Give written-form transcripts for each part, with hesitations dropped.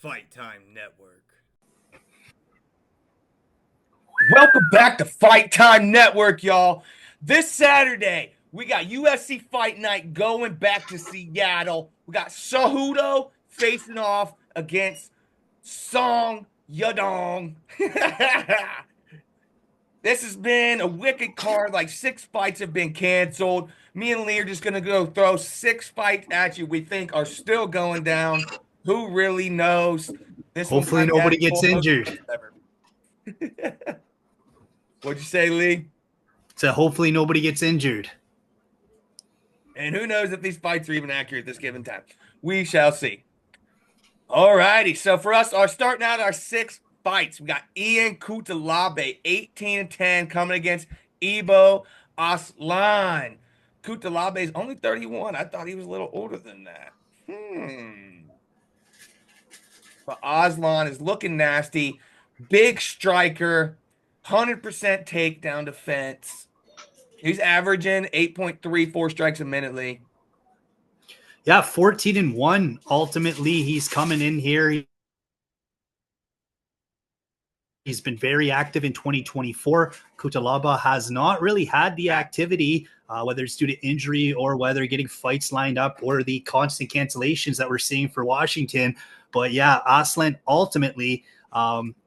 Fight Time Network. Welcome back to Fight Time Network, y'all. This Saturday, we got UFC Fight Night going back to Seattle. We got Cejudo facing off against Song Yadong. This has been a wicked card. Like 6 fights have been canceled. Me and Lee are just gonna go throw 6 fights at you we think are still going down. Who really knows? This one Hopefully kind of nobody had gets injured. What'd you say, Lee? So hopefully nobody gets injured. And who knows if these fights are even accurate at this given time. We shall see. All righty. So for us, starting out our 6 fights, we got Ian Kutalabe, 18-10, coming against Ibo Aslan. Kutalabe is only 31. I thought he was a little older than that. But Aslan is looking nasty. Big striker, 100% takedown defense. He's averaging 8.34 strikes a minute, Lee. Yeah, 14-1. Ultimately, he's coming in here. He's been very active in 2024. Kutalaba has not really had the activity, whether it's due to injury or whether getting fights lined up or the constant cancellations that we're seeing for Washington. But yeah, Aslan ultimately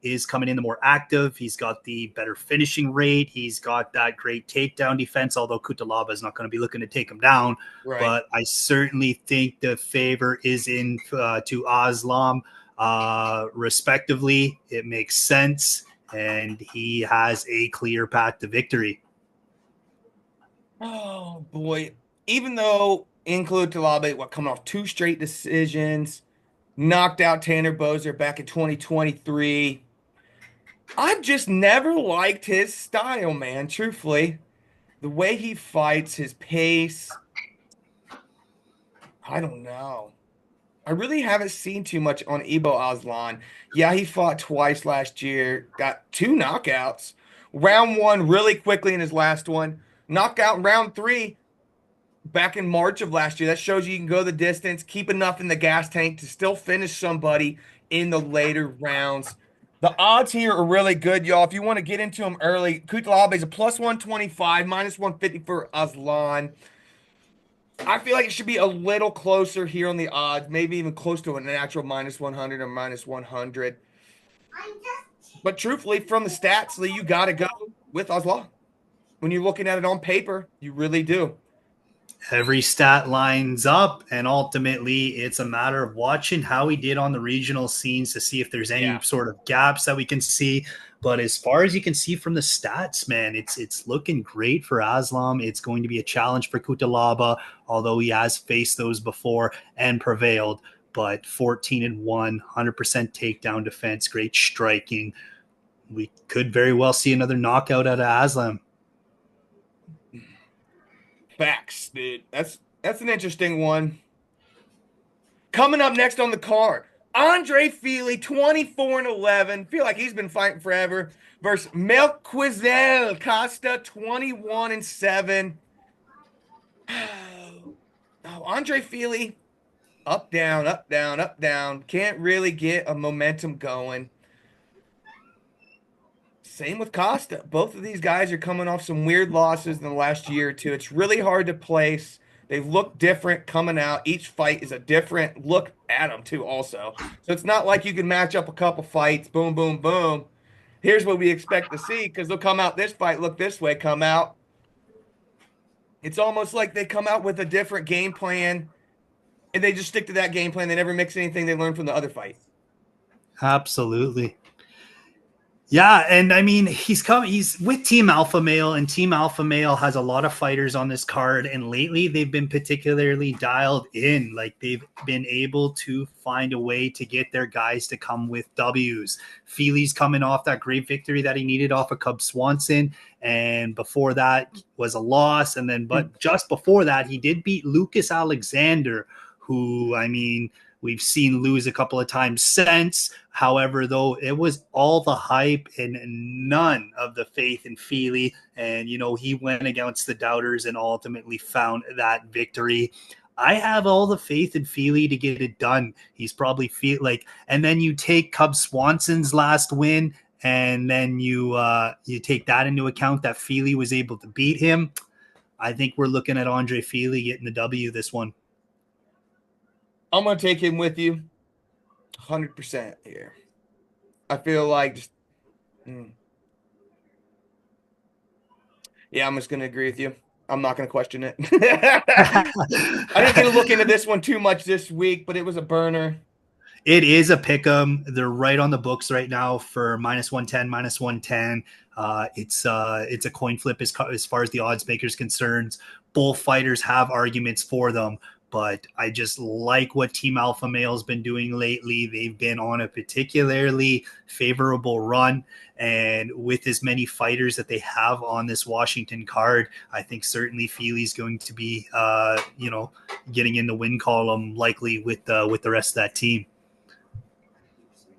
is coming in the more active. He's got the better finishing rate. He's got that great takedown defense, although Kutalaba is not going to be looking to take him down. Right. But I certainly think the favor is in to Aslam. Respectively, it makes sense, and he has a clear path to victory. Oh boy! Even though include Talabe, coming off 2 straight decisions, knocked out Tanner Boser back in 2023. I've just never liked his style, man. Truthfully, the way he fights, his pace. I don't know. I really haven't seen too much on Ibo Aslan. Yeah, he fought twice last year, got 2 knockouts. Round 1 really quickly in his last one. Knockout in round 3 back in March of last year. That shows you can go the distance, keep enough in the gas tank to still finish somebody in the later rounds. The odds here are really good, y'all. If you want to get into them early, Kutalabe is a plus 125, minus 150 for Aslan. I feel like it should be a little closer here on the odds, maybe even close to a natural minus 100 or minus 100. But truthfully, from the stats, Lee, you got to go with Aslan. When you're looking at it on paper, you really do. Every stat lines up, and ultimately it's a matter of watching how he did on the regional scenes to see if there's any sort of gaps that we can see. But as far as you can see from the stats, man, it's looking great for Aslam. It's going to be a challenge for Kutalaba, although he has faced those before and prevailed. But 14-1, 100% takedown defense, great striking. We could very well see another knockout out of Aslam. Facts, dude. That's an interesting one. Coming up next on the card, Andre Fili, 24-11. Feel like he's been fighting forever. Versus Melquizel Costa, 21-7. Oh, Andre Fili, up, down, up, down, up, down. Can't really get a momentum going. Same with Costa. Both of these guys are coming off some weird losses in the last year or two. It's really hard to place. They've looked different coming out. Each fight is a different look at them, too, also. So it's not like you can match up a couple fights, boom, boom, boom. Here's what we expect to see, because they'll come out this fight, look this way, come out. It's almost like they come out with a different game plan, and they just stick to that game plan. They never mix anything they learned from the other fight. Absolutely. Yeah, and I mean, he's with Team Alpha Male, and Team Alpha Male has a lot of fighters on this card, and lately they've been particularly dialed in. Like, they've been able to find a way to get their guys to come with W's. Fili's coming off that great victory that he needed off of Cub Swanson, and before that was a loss, and then but just before that, he did beat Lucas Alexander, who, I mean, we've seen lose a couple of times since. However, though, it was all the hype and none of the faith in Fili. And, you know, he went against the doubters and ultimately found that victory. I have all the faith in Feely to get it done. He's probably feel like, and then you take Cub Swanson's last win, and then you take that into account that Feely was able to beat him. I think we're looking at Andre Feely getting the W this one. I'm gonna take him with you 100% here. I feel like just, mm. Yeah, I'm just gonna agree with you. I'm not gonna question it. I didn't get to look into this one too much this week, but it was a burner. It is a pick 'em. They're right on the books right now for -110, -110. It's a coin flip as far as the odds makers concerns. Both fighters have arguments for them, but I just like what Team Alpha Male's been doing lately. They've been on a particularly favorable run, and with as many fighters that they have on this Washington card, I think certainly Feely's going to be, getting in the win column likely with the rest of that team.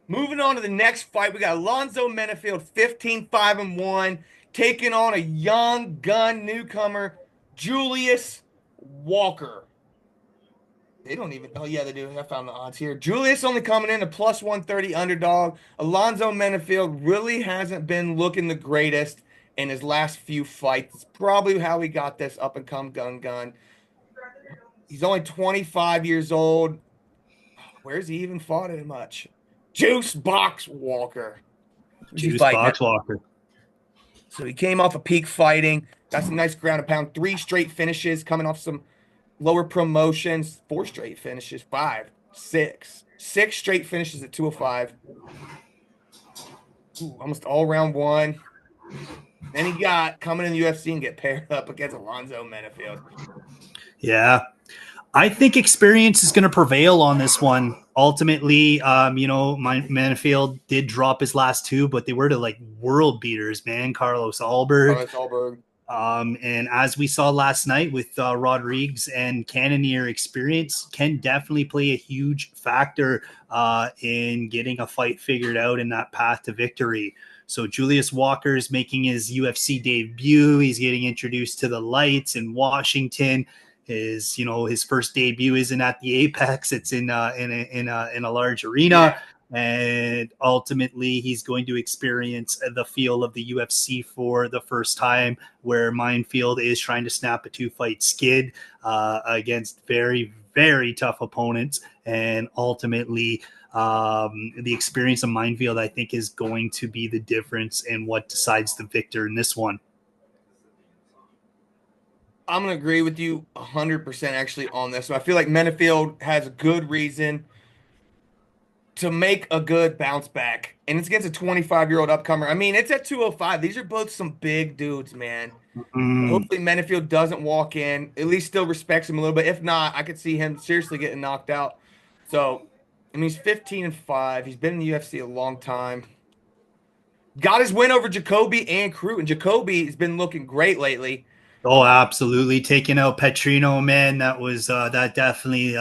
Moving on to the next fight, we got Alonzo Menafield, 15-5-1, taking on a young gun newcomer, Julius Walker. They don't even, oh yeah, they do. I found the odds here. Julius only coming in a plus 130 underdog. Alonzo Menafield really hasn't been looking the greatest in his last few fights. It's probably how he got this up and come gun. He's only 25 years old. Where's he even fought it much? Juice Box Walker. Who's he Juice fighting at? Box Walker. So he came off a peak fighting, got some nice ground and pound, 3 straight finishes, coming off some lower promotions, 4 straight finishes, 5, 6, 6 straight finishes at 205. Ooh, almost all round one. Then he got coming in the UFC and get paired up against Alonzo Menafield. Yeah. I think experience is going to prevail on this one. Ultimately, Manafield did drop his last 2, but they were to like world beaters, man. Carlos Alberg. And as we saw last night with Rodriguez and Cannonier, experience can definitely play a huge factor in getting a fight figured out in that path to victory. So Julius Walker's making his UFC debut. He's getting introduced to the lights in Washington. His first debut isn't at the Apex; it's in a large arena, and ultimately he's going to experience the feel of the UFC for the first time, where Minefield is trying to snap a 2-fight skid against very, very tough opponents, and ultimately the experience of Minefield, I think, is going to be the difference in what decides the victor in this one. I'm going to agree with you 100% actually on this. So I feel like Menafield has a good reason to make a good bounce back. And it's against a 25-year-old upcomer. I mean, it's at 205. These are both some big dudes, man. Hopefully Menafield doesn't walk in, at least still respects him a little bit. If not, I could see him seriously getting knocked out. So, I mean, he's 15-5. He's been in the UFC a long time. Got his win over Jacoby and Crew. And Jacoby has been looking great lately. Oh, absolutely. Taking out Petrino, man, that definitely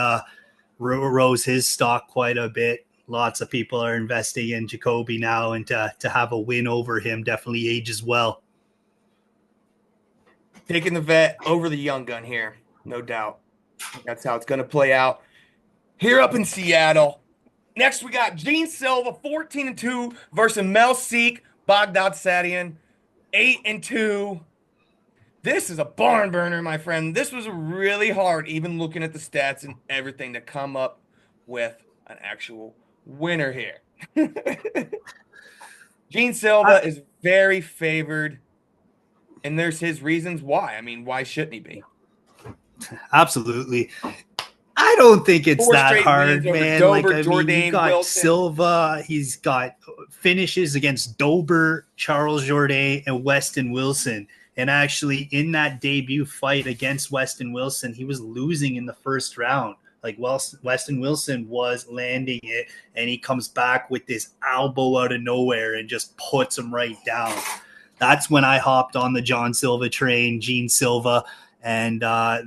rose his stock quite a bit. Lots of people are investing in Jacoby now, and to have a win over him definitely ages well. Taking the vet over the young gun here, no doubt. That's how it's going to play out here up in Seattle. Next, we got Gene Silva, 14-2 versus Melsik Baghdad-Sadian, 8-2. This is a barn burner, my friend. This was really hard, even looking at the stats and everything, to come up with an actual winner here. Gene Silva is very favored, and there's his reasons why. I mean, why shouldn't he be? Absolutely. I don't think it's 4 that hard, wins over man. Dober, You got Wilson. Silva. He's got finishes against Dober, Charles Jourdain, and Weston Wilson. And actually, in that debut fight against Weston Wilson, he was losing in the first round. Like, Weston Wilson was landing it, and he comes back with this elbow out of nowhere and just puts him right down. That's when I hopped on the John Silva train, Gene Silva, and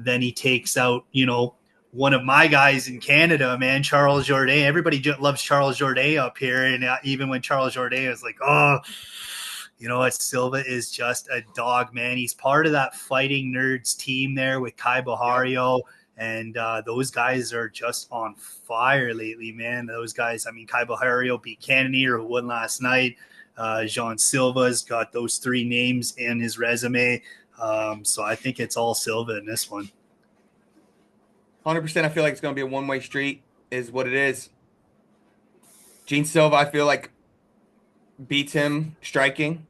then he takes out, one of my guys in Canada, man, Charles Jourdain. Everybody loves Charles Jourdain up here, and even when Charles Jourdain was like, oh, you know what? Silva is just a dog, man. He's part of that Fighting Nerds team there with Kai Bahario. And those guys are just on fire lately, man. Those guys, I mean, Kai Bahario beat Cannonier, who won last night. Jean Silva's got those 3 names in his resume. So I think it's all Silva in this one. 100%. I feel like it's going to be a one-way street, is what it is. Gene Silva, I feel like, beats him striking.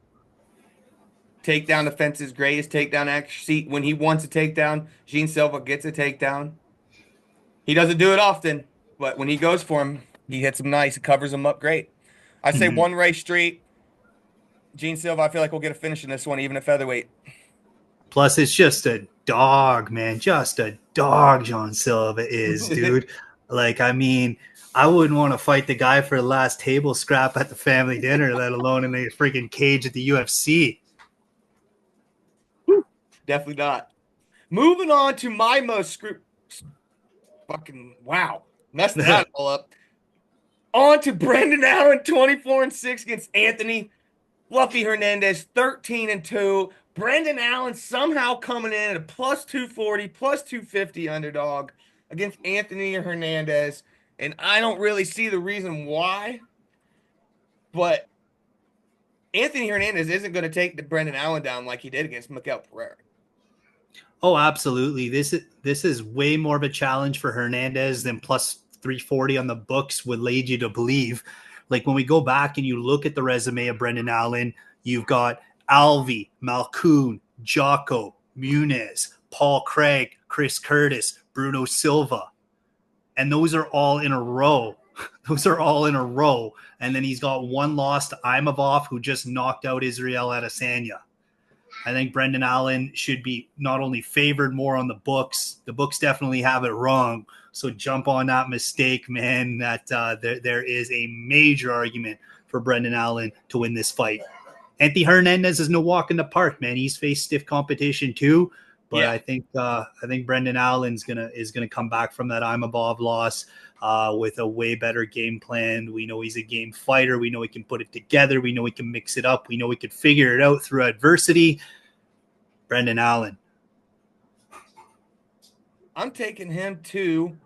Takedown defense is great. His takedown accuracy. When he wants a takedown, Gene Silva gets a takedown. He doesn't do it often, but when he goes for him, he hits him nice. He covers him up great. I say Mm-hmm. one-way street. Gene Silva, I feel like we'll get a finish in this one, even at featherweight. Plus, it's just a dog, man. Just a dog, John Silva is, dude. Like, I mean, I wouldn't want to fight the guy for the last table scrap at the family dinner, let alone in the freaking cage at the UFC. Definitely not. Moving on to my most fucking wow. Messed that all up. On to Brendan Allen, 24-6 against Anthony Fluffy Hernandez, 13-2. Brendan Allen somehow coming in at a plus 240, plus 250 underdog against Anthony Hernandez. And I don't really see the reason why, but Anthony Hernandez isn't going to take the Brendan Allen down like he did against Miguel Pereira. Oh, absolutely. This is way more of a challenge for Hernandez than plus 340 on the books would lead you to believe. Like when we go back and you look at the resume of Brendan Allen, you've got Alvey, Malkoun, Jocko, Muniz, Paul Craig, Chris Curtis, Bruno Silva. And those are all in a row. Those are all in a row. And then he's got one loss to Imavov, who just knocked out Israel Adesanya. I think Brendan Allen should be not only favored more on the books definitely have it wrong. So jump on that mistake, man, that there is a major argument for Brendan Allen to win this fight. Anthony Hernandez is no walk in the park, man. He's faced stiff competition too. But yeah. I think Brendan Allen is gonna come back from that Imavov loss with a way better game plan. We know he's a game fighter. We know he can put it together. We know he can mix it up. We know he could figure it out through adversity. Brendan Allen. I'm taking him too.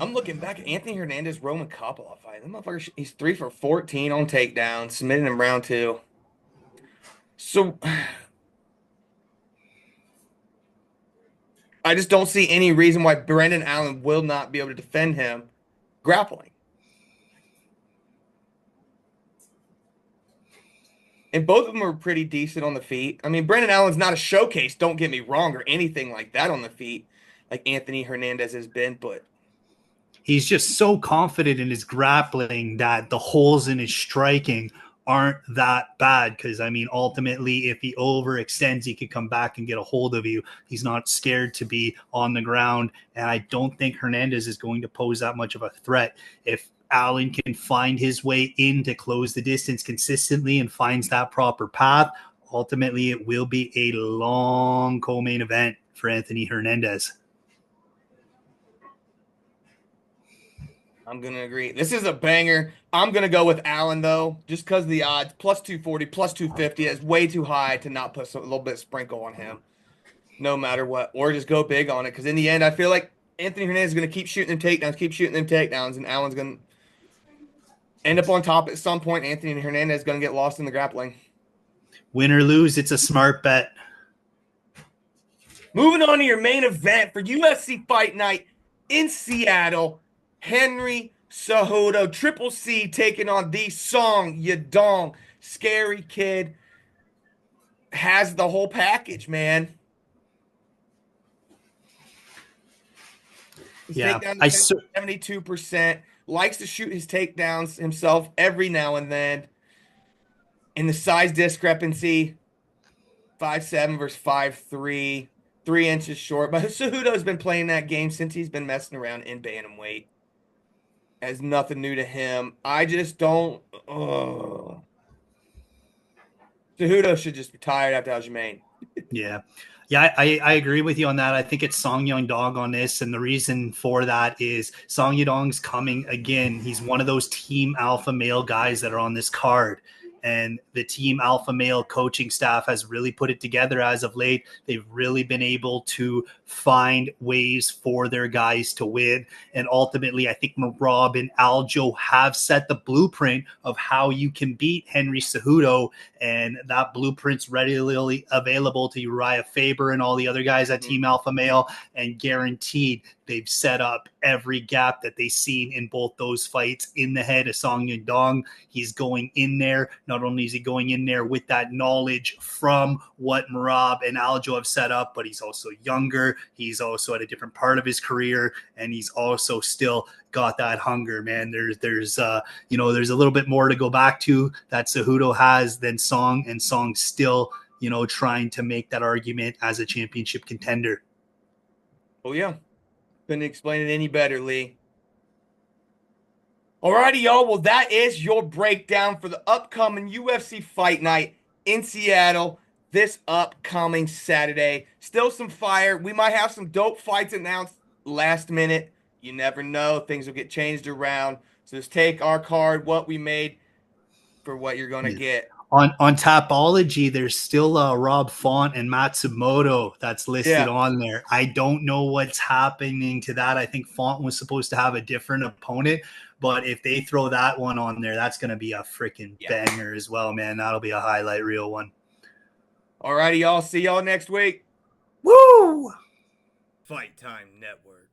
I'm looking back at Anthony Hernandez, Roman Kopylov fight. That motherfucker, he's 3 for 14 on takedowns, submitting him round 2. So I just don't see any reason why Brendan Allen will not be able to defend him grappling. And both of them are pretty decent on the feet. I mean, Brendan Allen's not a showcase, don't get me wrong, or anything like that on the feet, like Anthony Hernandez has been, but he's just so confident in his grappling that the holes in his striking aren't that bad. Because, I mean, ultimately, if he overextends, he could come back and get a hold of you. He's not scared to be on the ground. And I don't think Hernandez is going to pose that much of a threat. If Allen can find his way in to close the distance consistently and finds that proper path, ultimately it will be a long co-main event for Anthony Hernandez. I'm going to agree. This is a banger. I'm going to go with Allen, though, just because of the odds. Plus 240, plus 250 is way too high to not put a little bit of sprinkle on him, no matter what, or just go big on it. Because in the end, I feel like Anthony Hernandez is going to keep shooting them takedowns, and Allen's going to end up on top at some point. Anthony Hernandez is going to get lost in the grappling. Win or lose, it's a smart bet. Moving on to your main event for UFC Fight Night in Seattle. Henry Cejudo, Triple C, taking on the Song Yadong. Scary kid. Has the whole package, man. His takedown defense 72%. Likes to shoot his takedowns himself every now and then. In the size discrepancy, 5'7" versus 5'3", 3 inches short. But Cejudo's been playing that game since he's been messing around in bantamweight. As nothing new to him. I just don't. Cejudo should just be tired after Aljamain. Yeah. Yeah, I agree with you on that. I think it's Song Yadong on this, and the reason for that is Song Yadong's coming again. He's one of those team alpha male guys that are on this card, and the Team Alpha Male coaching staff has really put it together as of late. They've really been able to find ways for their guys to win. And ultimately, I think Merab and Aljo have set the blueprint of how you can beat Henry Cejudo, and that blueprint's readily available to Uriah Faber and all the other guys at Team Alpha Male, and guaranteed they've set up every gap that they've seen in both those fights in the head of Song Yadong. He's going in there. Not only is he going in there with that knowledge from what Merab and Aljo have set up, but he's also younger. He's also at a different part of his career, and he's also still got that hunger, man. There's a little bit more to go back to that Cejudo has than Song, and Song still, trying to make that argument as a championship contender. Oh yeah. Couldn't explain it any better, Lee. Alrighty, y'all. Well, that is your breakdown for the upcoming UFC Fight Night in Seattle this upcoming Saturday. Still some fire. We might have some dope fights announced last minute. You never know. Things will get changed around. So just take our card, what we made, for what you're going to get. On Tapology, there's still Rob Font and Matsumoto that's listed Yeah. on there. I don't know what's happening to that. I think Font was supposed to have a different opponent, but if they throw that one on there, that's going to be a freaking banger as well, man. That'll be a highlight reel one. Alrighty, y'all. See y'all next week. Woo! Fight Time Network.